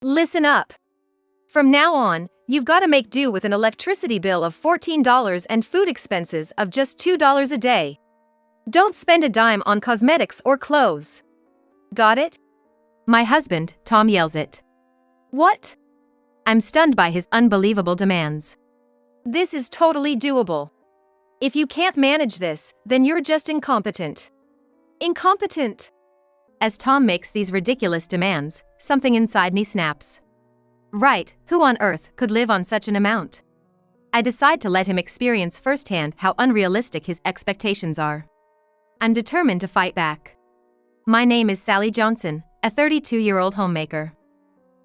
Listen up. From now on, you've got to make do with an electricity bill of $14 and food expenses of just $2 a day. Don't spend a dime on cosmetics or clothes. Got it? My husband, Tom, yells it. What? I'm stunned by his unbelievable demands. This is totally doable. If you can't manage this, then you're just incompetent. Incompetent. As Tom makes these ridiculous demands, something inside me snaps. Right, who on earth could live on such an amount? I decide to let him experience firsthand how unrealistic his expectations are. I'm determined to fight back. My name is Sally Johnson, a 32-year-old homemaker.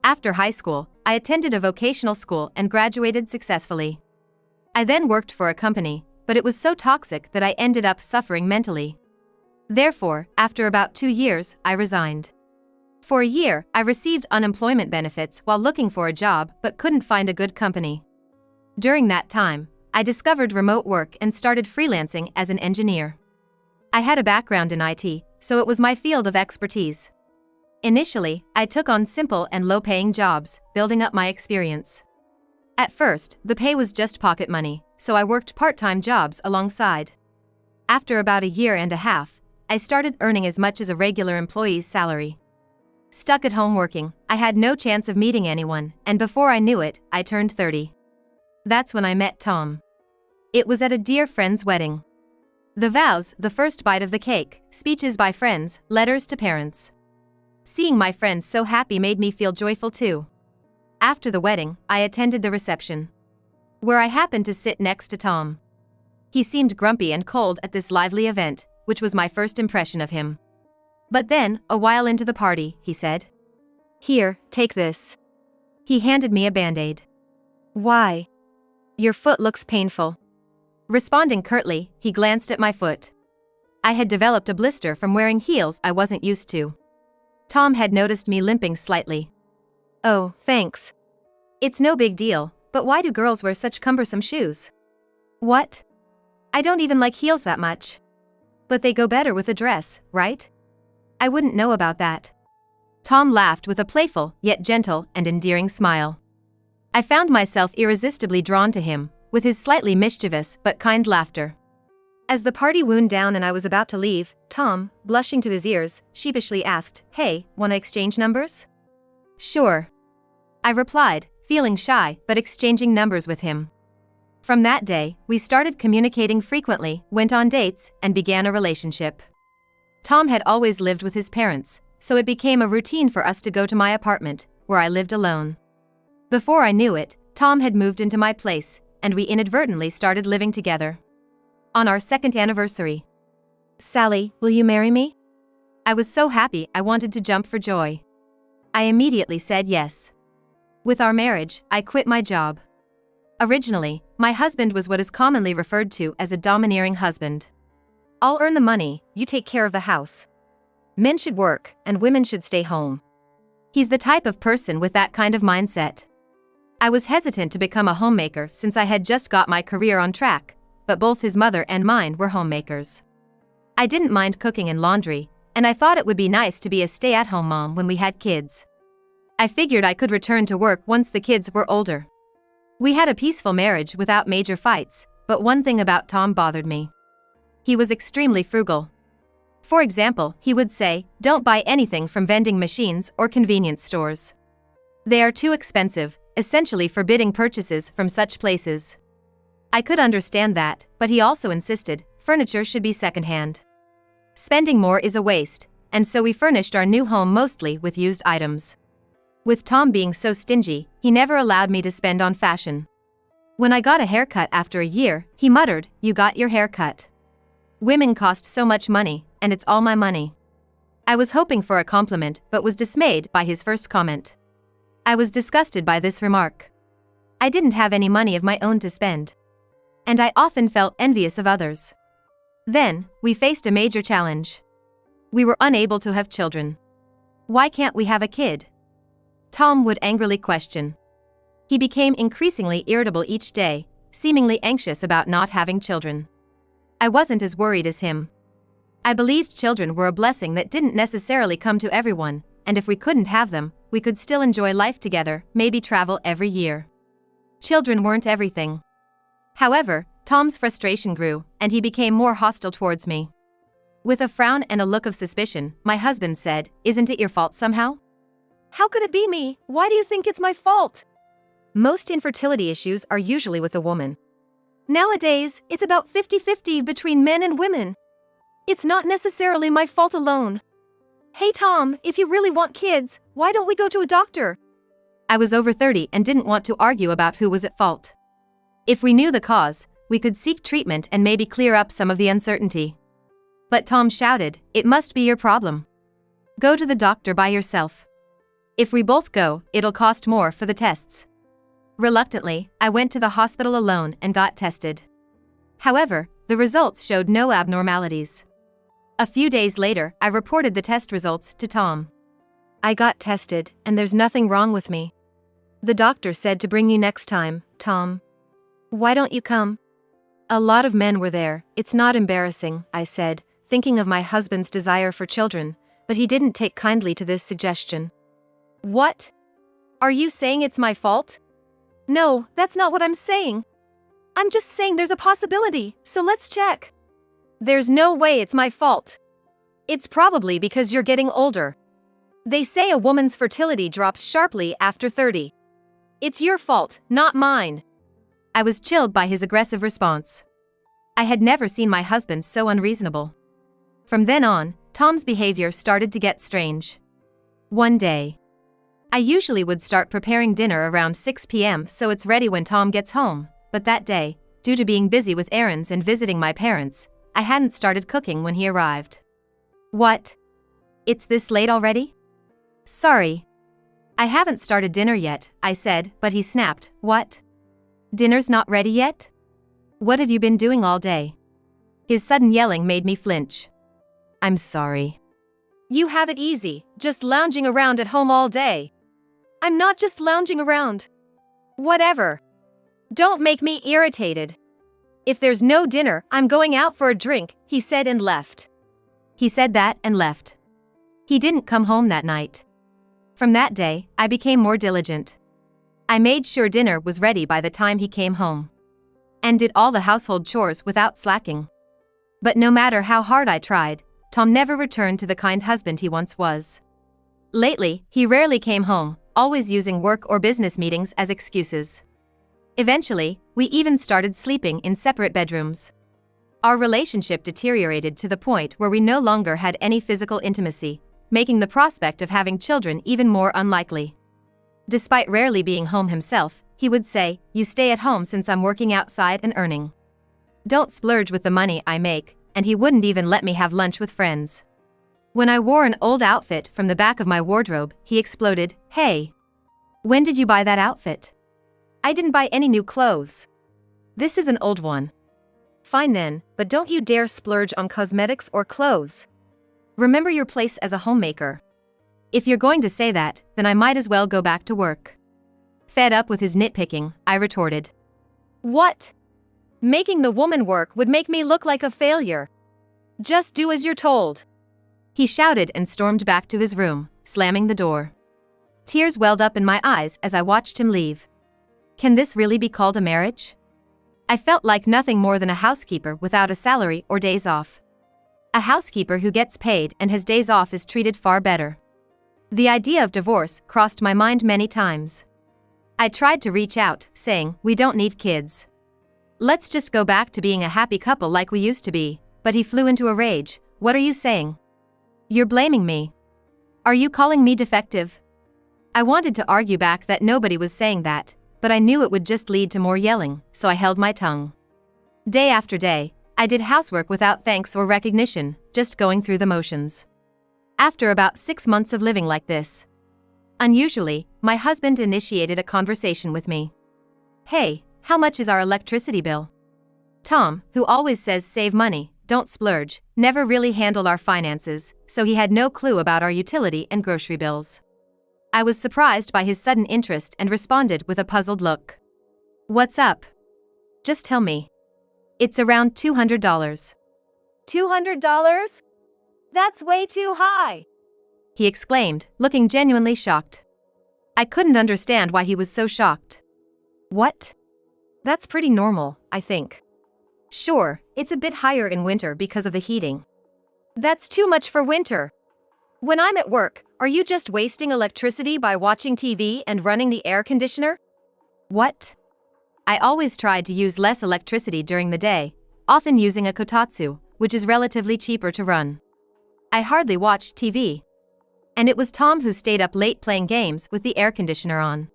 After high school, I attended a vocational school and graduated successfully. I then worked for a company, but it was so toxic that I ended up suffering mentally. Therefore, after about 2 years, I resigned. For a year, I received unemployment benefits while looking for a job but couldn't find a good company. During that time, I discovered remote work and started freelancing as an engineer. I had a background in IT, so it was my field of expertise. Initially, I took on simple and low-paying jobs, building up my experience. At first, the pay was just pocket money, so I worked part-time jobs alongside. After about a year and a half, I started earning as much as a regular employee's salary. Stuck at home working, I had no chance of meeting anyone, and before I knew it, I turned 30. That's when I met Tom. It was at a dear friend's wedding. The vows, the first bite of the cake, speeches by friends, letters to parents. Seeing my friends so happy made me feel joyful too. After the wedding, I attended the reception, where I happened to sit next to Tom. He seemed grumpy and cold at this lively event, which was my first impression of him. But then, a while into the party, he said, "Here, take this." He handed me a Band-Aid. "Why? Your foot looks painful." Responding curtly, he glanced at my foot. I had developed a blister from wearing heels I wasn't used to. Tom had noticed me limping slightly. "Oh, thanks. It's no big deal, but why do girls wear such cumbersome shoes?" "What? I don't even like heels that much. But they go better with a dress, right?" "I wouldn't know about that." Tom laughed with a playful, yet gentle and endearing smile. I found myself irresistibly drawn to him, with his slightly mischievous but kind laughter. As the party wound down and I was about to leave, Tom, blushing to his ears, sheepishly asked, "Hey, wanna exchange numbers?" "Sure," I replied, feeling shy but exchanging numbers with him. From that day, we started communicating frequently, went on dates, and began a relationship. Tom had always lived with his parents, so it became a routine for us to go to my apartment, where I lived alone. Before I knew it, Tom had moved into my place, and we inadvertently started living together. On our second anniversary. "Sally, will you marry me?" I was so happy I wanted to jump for joy. I immediately said yes. With our marriage, I quit my job. Originally, my husband was what is commonly referred to as a domineering husband. "I'll earn the money, you take care of the house. Men should work, and women should stay home." He's the type of person with that kind of mindset. I was hesitant to become a homemaker since I had just got my career on track, but both his mother and mine were homemakers. I didn't mind cooking and laundry, and I thought it would be nice to be a stay-at-home mom when we had kids. I figured I could return to work once the kids were older. We had a peaceful marriage without major fights, but one thing about Tom bothered me. He was extremely frugal. For example, he would say, "Don't buy anything from vending machines or convenience stores. They are too expensive," essentially forbidding purchases from such places. I could understand that, but he also insisted, furniture should be secondhand. Spending more is a waste, and so we furnished our new home mostly with used items. With Tom being so stingy, he never allowed me to spend on fashion. When I got a haircut after a year, he muttered, "You got your hair cut. Women cost so much money, and it's all my money." I was hoping for a compliment but was dismayed by his first comment. I was disgusted by this remark. I didn't have any money of my own to spend. And I often felt envious of others. Then, we faced a major challenge. We were unable to have children. "Why can't we have a kid?" Tom would angrily question. He became increasingly irritable each day, seemingly anxious about not having children. I wasn't as worried as him. I believed children were a blessing that didn't necessarily come to everyone, and if we couldn't have them, we could still enjoy life together, maybe travel every year. Children weren't everything. However, Tom's frustration grew, and he became more hostile towards me. With a frown and a look of suspicion, my husband said, "Isn't it your fault somehow?" "How could it be me? Why do you think it's my fault?" Most infertility issues are usually with a woman. Nowadays, it's about 50-50 between men and women. It's not necessarily my fault alone. "Hey Tom, if you really want kids, why don't we go to a doctor?" I was over 30 and didn't want to argue about who was at fault. If we knew the cause, we could seek treatment and maybe clear up some of the uncertainty. But Tom shouted, "It must be your problem. Go to the doctor by yourself. If we both go, it'll cost more for the tests." Reluctantly, I went to the hospital alone and got tested. However, the results showed no abnormalities. A few days later, I reported the test results to Tom. "I got tested, and there's nothing wrong with me. The doctor said to bring you next time, Tom. Why don't you come?" A lot of men were there. "It's not embarrassing," I said, thinking of my husband's desire for children, but he didn't take kindly to this suggestion. "What? Are you saying it's my fault?" "No, that's not what I'm saying. I'm just saying there's a possibility, so let's check." "There's no way it's my fault. It's probably because you're getting older. They say a woman's fertility drops sharply after 30. It's your fault, not mine." I was chilled by his aggressive response. I had never seen my husband so unreasonable. From then on, Tom's behavior started to get strange. One day, I usually would start preparing dinner around 6 p.m. so it's ready when Tom gets home, but that day, due to being busy with errands and visiting my parents, I hadn't started cooking when he arrived. "What? It's this late already?" "Sorry. I haven't started dinner yet," I said, but he snapped, "What? Dinner's not ready yet? What have you been doing all day?" His sudden yelling made me flinch. "I'm sorry." "You have it easy, just lounging around at home all day." "I'm not just lounging around." "Whatever. Don't make me irritated. If there's no dinner, I'm going out for a drink," he said and left. He said that and left. He didn't come home that night. From that day, I became more diligent. I made sure dinner was ready by the time he came home, and did all the household chores without slacking. But no matter how hard I tried, Tom never returned to the kind husband he once was. Lately, he rarely came home, always using work or business meetings as excuses. Eventually, we even started sleeping in separate bedrooms. Our relationship deteriorated to the point where we no longer had any physical intimacy, making the prospect of having children even more unlikely. Despite rarely being home himself, he would say, "You stay at home since I'm working outside and earning. Don't splurge with the money I make," and he wouldn't even let me have lunch with friends. When I wore an old outfit from the back of my wardrobe, he exploded, "Hey! When did you buy that outfit?" "I didn't buy any new clothes. This is an old one." "Fine then, but don't you dare splurge on cosmetics or clothes. Remember your place as a homemaker." "If you're going to say that, then I might as well go back to work." Fed up with his nitpicking, I retorted. "What? Making the woman work would make me look like a failure. Just do as you're told." He shouted and stormed back to his room, slamming the door. Tears welled up in my eyes as I watched him leave. Can this really be called a marriage? I felt like nothing more than a housekeeper without a salary or days off. A housekeeper who gets paid and has days off is treated far better. The idea of divorce crossed my mind many times. I tried to reach out, saying, "We don't need kids. Let's just go back to being a happy couple like we used to be," but he flew into a rage. "What are you saying? You're blaming me. Are you calling me defective?" I wanted to argue back that nobody was saying that, but I knew it would just lead to more yelling, so I held my tongue. Day after day, I did housework without thanks or recognition, just going through the motions. After about 6 months of living like this, unusually, my husband initiated a conversation with me. "Hey, how much is our electricity bill?" Tom, who always says save money, don't splurge, never really handled our finances, so he had no clue about our utility and grocery bills. I was surprised by his sudden interest and responded with a puzzled look. "What's up? Just tell me." "It's around $200. $200? That's way too high," he exclaimed, looking genuinely shocked. I couldn't understand why he was so shocked. What? That's pretty normal, I think. Sure, it's a bit higher in winter because of the heating. That's too much for winter. When I'm at work, are you just wasting electricity by watching TV and running the air conditioner? What? I always tried to use less electricity during the day, often using a kotatsu, which is relatively cheaper to run. I hardly watched TV. And it was Tom who stayed up late playing games with the air conditioner on.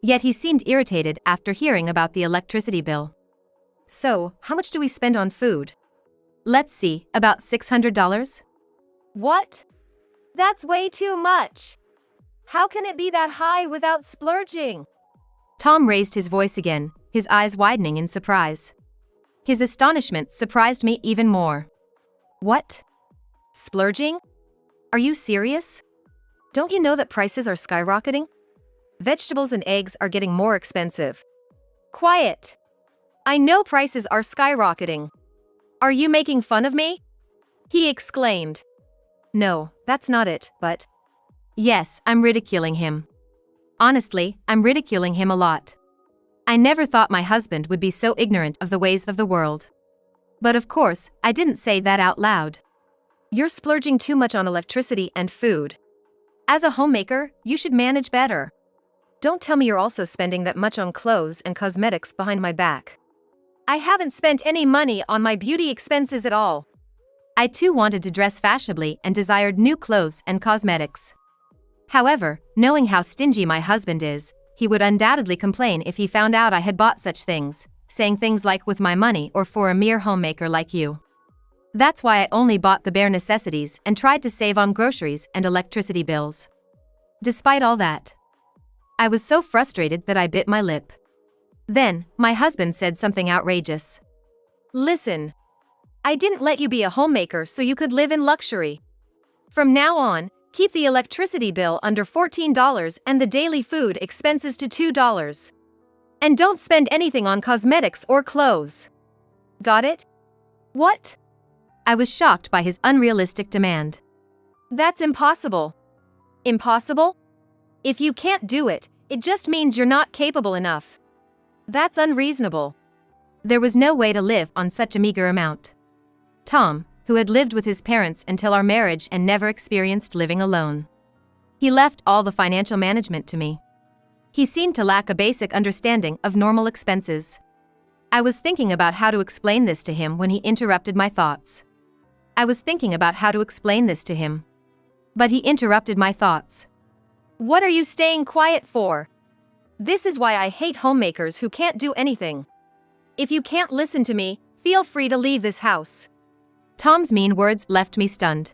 Yet he seemed irritated after hearing about the electricity bill. So, how much do we spend on food? Let's see, about $600? What? That's way too much. How can it be that high without splurging? Tom raised his voice again, his eyes widening in surprise. His astonishment surprised me even more. What? Splurging? Are you serious? Don't you know that prices are skyrocketing? Vegetables and eggs are getting more expensive. Quiet. I know prices are skyrocketing. Are you making fun of me? He exclaimed. No, that's not it, but... Yes, I'm ridiculing him. Honestly, I'm ridiculing him a lot. I never thought my husband would be so ignorant of the ways of the world. But of course, I didn't say that out loud. You're splurging too much on electricity and food. As a homemaker, you should manage better. Don't tell me you're also spending that much on clothes and cosmetics behind my back. I haven't spent any money on my beauty expenses at all. I too wanted to dress fashionably and desired new clothes and cosmetics. However, knowing how stingy my husband is, he would undoubtedly complain if he found out I had bought such things, saying things like with my money or for a mere homemaker like you. That's why I only bought the bare necessities and tried to save on groceries and electricity bills. Despite all that, I was so frustrated that I bit my lip. Then, my husband said something outrageous. Listen. I didn't let you be a homemaker so you could live in luxury. From now on, keep the electricity bill under $14 and the daily food expenses to $2. And don't spend anything on cosmetics or clothes. Got it? What? I was shocked by his unrealistic demand. That's impossible. Impossible? If you can't do it, it just means you're not capable enough. That's unreasonable. There was no way to live on such a meager amount. Tom, who had lived with his parents until our marriage and never experienced living alone. He left all the financial management to me. He seemed to lack a basic understanding of normal expenses. I was thinking about how to explain this to him when he interrupted my thoughts. But he interrupted my thoughts. What are you staying quiet for? This is why I hate homemakers who can't do anything. If you can't listen to me, feel free to leave this house. Tom's mean words left me stunned.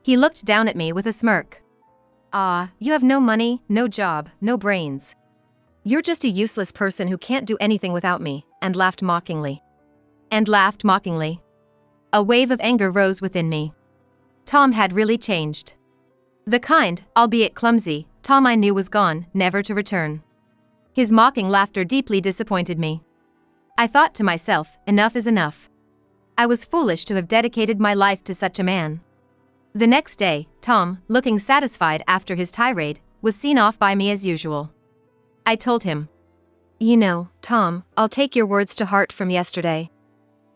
He looked down at me with a smirk. Ah, you have no money, no job, no brains. You're just a useless person who can't do anything without me, and laughed mockingly. A wave of anger rose within me. Tom had really changed. The kind, albeit clumsy, Tom I knew was gone, never to return. His mocking laughter deeply disappointed me. I thought to myself, enough is enough. I was foolish to have dedicated my life to such a man. The next day, Tom, looking satisfied after his tirade, was seen off by me as usual. I told him, You know, Tom, I'll take your words to heart from yesterday.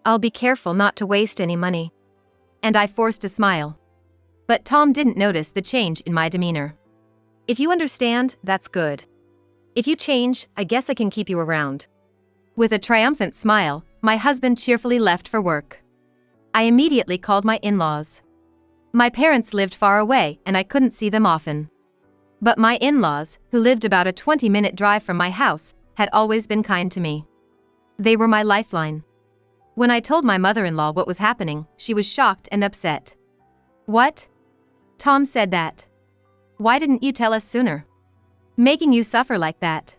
I'll be careful not to waste any money. And I forced a smile. But Tom didn't notice the change in my demeanor. If you understand, that's good. If you change, I guess I can keep you around. With a triumphant smile, my husband cheerfully left for work. I immediately called my in-laws. My parents lived far away and I couldn't see them often. But my in-laws, who lived about a 20-minute drive from my house, had always been kind to me. They were my lifeline. When I told my mother-in-law what was happening, she was shocked and upset. What? Tom said that. Why didn't you tell us sooner? Making you suffer like that.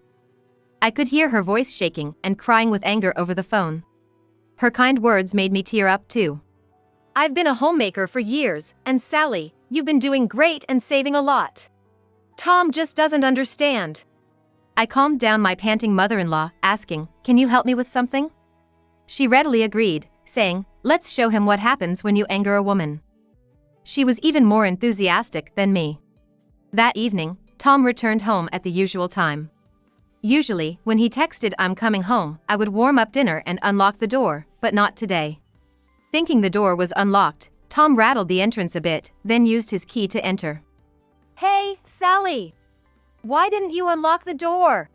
I could hear her voice shaking and crying with anger over the phone. Her kind words made me tear up too. I've been a homemaker for years, and Sally, you've been doing great and saving a lot. Tom just doesn't understand. I calmed down my panting mother-in-law, asking, Can you help me with something? She readily agreed, saying, Let's show him what happens when you anger a woman. She was even more enthusiastic than me. That evening, Tom returned home at the usual time. Usually, when he texted "I'm coming home," I would warm up dinner and unlock the door, but not today. Thinking the door was unlocked, Tom rattled the entrance a bit, then used his key to enter. "Hey, Sally! Why didn't you unlock the door?"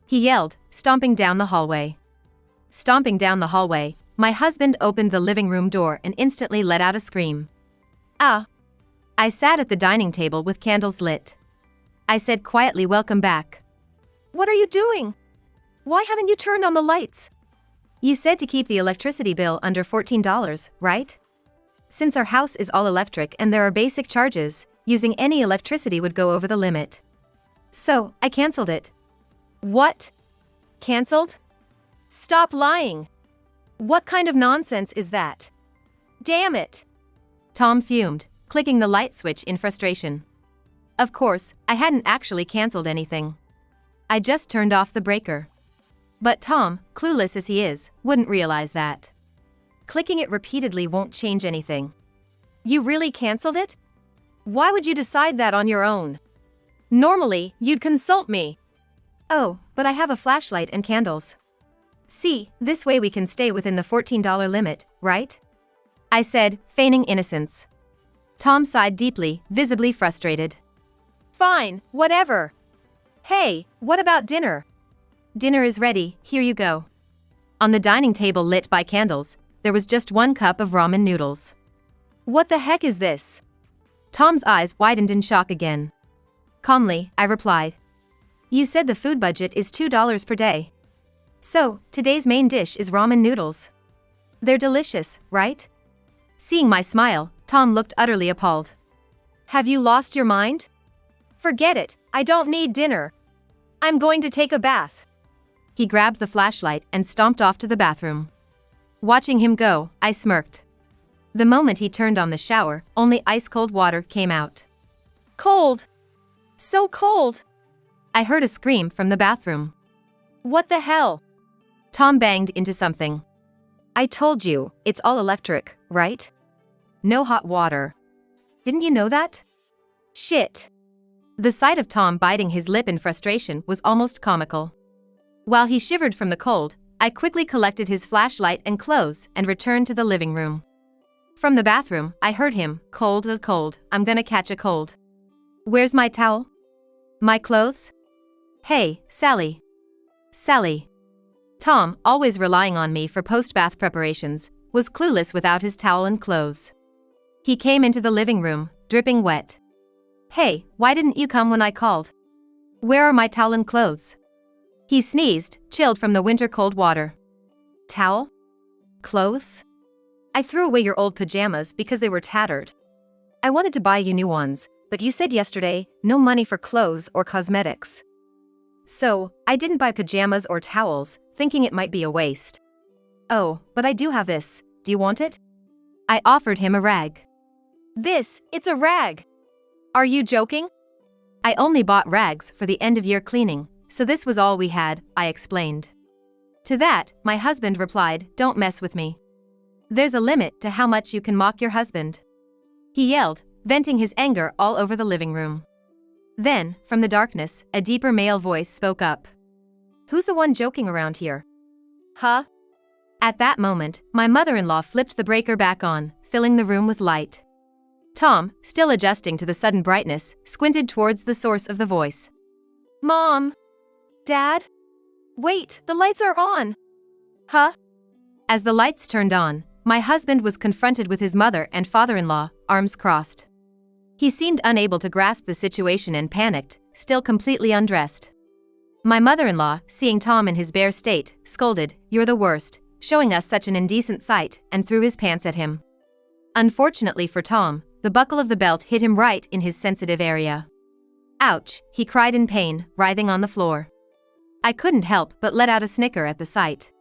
he yelled, stomping down the hallway. Stomping down the hallway, my husband opened the living room door and instantly let out a scream. "Ah!" I sat at the dining table with candles lit. I said quietly, "Welcome back." "What are you doing? Why haven't you turned on the lights?" "You said to keep the electricity bill under $14, right? Since our house is all electric and there are basic charges, using any electricity would go over the limit. So, I canceled it." "What? Canceled? Stop lying. What kind of nonsense is that? Damn it!" Tom fumed, clicking the light switch in frustration. Of course, I hadn't actually canceled anything. I just turned off the breaker. But Tom, clueless as he is, wouldn't realize that. Clicking it repeatedly won't change anything. "You really canceled it? Why would you decide that on your own? Normally, you'd consult me." "Oh, but I have a flashlight and candles. See, this way we can stay within the $14 limit, right?" I said, feigning innocence. Tom sighed deeply, visibly frustrated. "Fine, whatever. Hey, what about dinner?" "Dinner is ready, here you go." On the dining table lit by candles, there was just one cup of ramen noodles. "What the heck is this?" Tom's eyes widened in shock again. Calmly, I replied. "You said the food budget is $2 per day. So, today's main dish is ramen noodles. They're delicious, right?" Seeing my smile, Tom looked utterly appalled. "Have you lost your mind? Forget it, I don't need dinner. I'm going to take a bath." He grabbed the flashlight and stomped off to the bathroom. Watching him go, I smirked. The moment he turned on the shower, only ice-cold water came out. "Cold! So cold!" I heard a scream from the bathroom. "What the hell?" Tom banged into something. "I told you, it's all electric, right? No hot water. Didn't you know that? Shit." The sight of Tom biting his lip in frustration was almost comical. While he shivered from the cold, I quickly collected his flashlight and clothes and returned to the living room. From the bathroom, I heard him, "Cold, I'm gonna catch a cold. Where's my towel? My clothes? Hey, Sally. Sally." Tom, always relying on me for post-bath preparations, was clueless without his towel and clothes. He came into the living room, dripping wet. "Hey, why didn't you come when I called? Where are my towel and clothes?" He sneezed, chilled from the winter cold water. "Towel? Clothes? I threw away your old pajamas because they were tattered. I wanted to buy you new ones, but you said yesterday, no money for clothes or cosmetics. So, I didn't buy pajamas or towels, thinking it might be a waste. Oh, but I do have this, do you want it?" I offered him a rag. It's a rag. Are you joking?" "I only bought rags for the end-of-year cleaning, so this was all we had," I explained. To that, my husband replied, "Don't mess with me. There's a limit to how much you can mock your husband." He yelled, venting his anger all over the living room. Then, from the darkness, a deeper male voice spoke up. "Who's the one joking around here? Huh?" At that moment, my mother-in-law flipped the breaker back on, filling the room with light. Tom, still adjusting to the sudden brightness, squinted towards the source of the voice. "Mom? Dad? Wait, the lights are on!" "Huh?" As the lights turned on, my husband was confronted with his mother and father-in-law, arms crossed. He seemed unable to grasp the situation and panicked, still completely undressed. My mother-in-law, seeing Tom in his bare state, scolded, "You're the worst, showing us such an indecent sight," and threw his pants at him. Unfortunately for Tom, the buckle of the belt hit him right in his sensitive area. "Ouch," he cried in pain, writhing on the floor. I couldn't help but let out a snicker at the sight.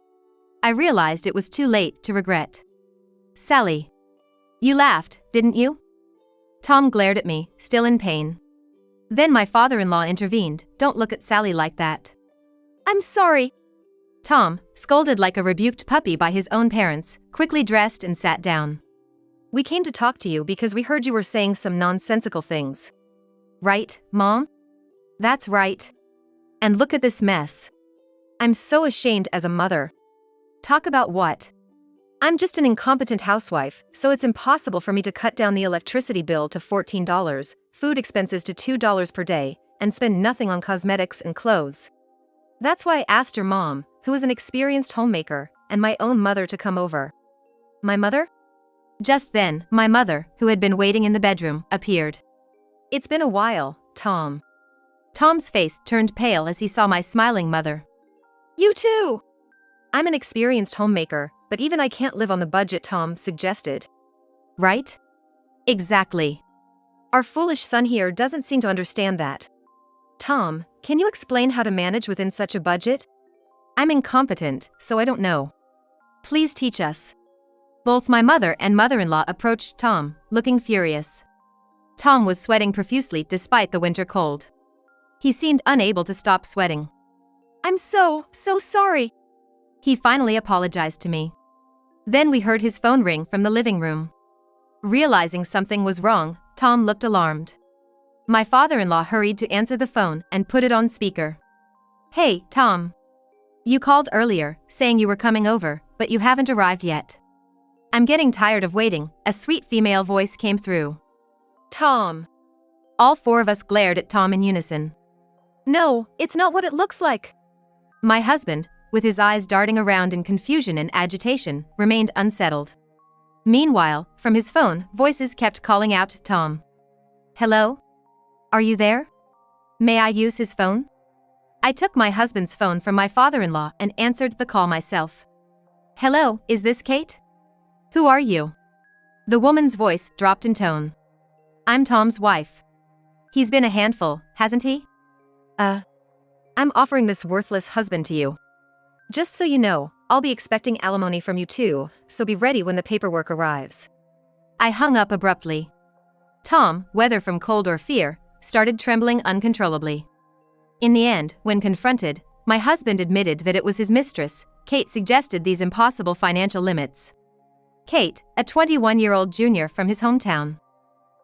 I realized it was too late to regret. "Sally. You laughed, didn't you?" Tom glared at me, still in pain. Then my father-in-law intervened, "Don't look at Sally like that." "I'm sorry." Tom, scolded like a rebuked puppy by his own parents, quickly dressed and sat down. "We came to talk to you because we heard you were saying some nonsensical things. Right, Mom?" That's right. And look at this mess. I'm so ashamed as a mother. Talk about what? I'm just an incompetent housewife, so it's impossible for me to cut down the electricity bill to $14, food expenses to $2 per day, and spend nothing on cosmetics and clothes. That's why I asked your mom, who is an experienced homemaker, and my own mother to come over. My mother? Just then, my mother, who had been waiting in the bedroom, appeared. It's been a while, Tom. Tom's face turned pale as he saw my smiling mother. You too! I'm an experienced homemaker, but even I can't live on the budget Tom suggested. Right? Exactly. Our foolish son here doesn't seem to understand that. Tom, can you explain how to manage within such a budget? I'm incompetent, so I don't know. Please teach us. Both my mother and mother-in-law approached Tom, looking furious. Tom was sweating profusely despite the winter cold. He seemed unable to stop sweating. I'm so sorry. He finally apologized to me. Then we heard his phone ring from the living room. Realizing something was wrong, Tom looked alarmed. My father-in-law hurried to answer the phone and put it on speaker. Hey, Tom. You called earlier, saying you were coming over, but you haven't arrived yet. I'm getting tired of waiting, a sweet female voice came through. Tom. All four of us glared at Tom in unison. No, it's not what it looks like. My husband, with his eyes darting around in confusion and agitation, remained unsettled. Meanwhile, from his phone, voices kept calling out to Tom. Hello? Are you there? May I use his phone? I took my husband's phone from my father-in-law and answered the call myself. Hello, is this Kate? Who are you? The woman's voice dropped in tone. I'm Tom's wife. He's been a handful, hasn't he? I'm offering this worthless husband to you. Just so you know, I'll be expecting alimony from you too, so be ready when the paperwork arrives. I hung up abruptly. Tom, whether from cold or fear, started trembling uncontrollably. In the end, when confronted, my husband admitted that it was his mistress. Kate suggested these impossible financial limits. Kate, a 21-year-old junior from his hometown.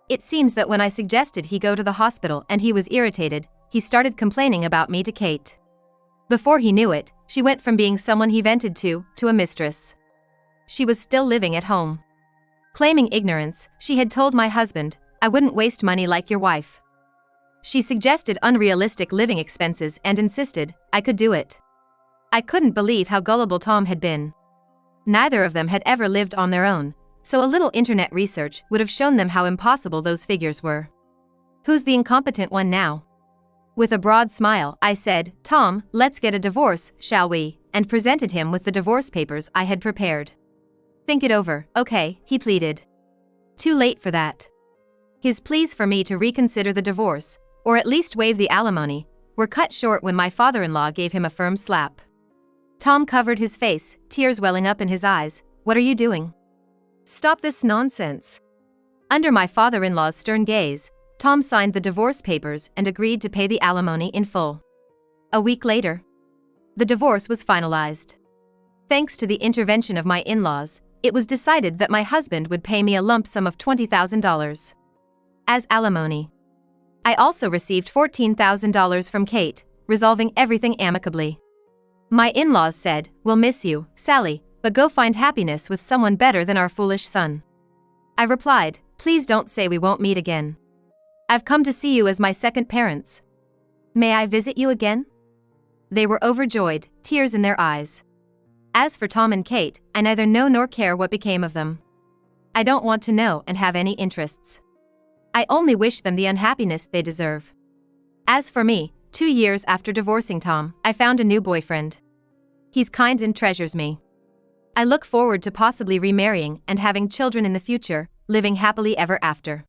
It seems that when I suggested he go to the hospital and he was irritated, he started complaining about me to Kate. Before he knew it, she went from being someone he vented to a mistress. She was still living at home. Claiming ignorance, she had told my husband, I wouldn't waste money like your wife. She suggested unrealistic living expenses and insisted I could do it. I couldn't believe how gullible Tom had been. Neither of them had ever lived on their own, so a little internet research would have shown them how impossible those figures were. Who's the incompetent one now? With a broad smile, I said, Tom, let's get a divorce, shall we? And presented him with the divorce papers I had prepared. Think it over, okay, he pleaded. Too late for that. His pleas for me to reconsider the divorce, or at least waive the alimony, were cut short when my father-in-law gave him a firm slap. Tom covered his face, tears welling up in his eyes. What are you doing? Stop this nonsense. Under my father-in-law's stern gaze, Tom signed the divorce papers and agreed to pay the alimony in full. A week later, the divorce was finalized. Thanks to the intervention of my in-laws, it was decided that my husband would pay me a lump sum of $20,000 as alimony. I also received $14,000 from Kate, resolving everything amicably. My in-laws said, We'll miss you, Sally, but go find happiness with someone better than our foolish son. I replied, Please don't say we won't meet again. I've come to see you as my second parents. May I visit you again? They were overjoyed, tears in their eyes. As for Tom and Kate, I neither know nor care what became of them. I don't want to know and have any interests. I only wish them the unhappiness they deserve. As for me, 2 years after divorcing Tom, I found a new boyfriend. He's kind and treasures me. I look forward to possibly remarrying and having children in the future, living happily ever after.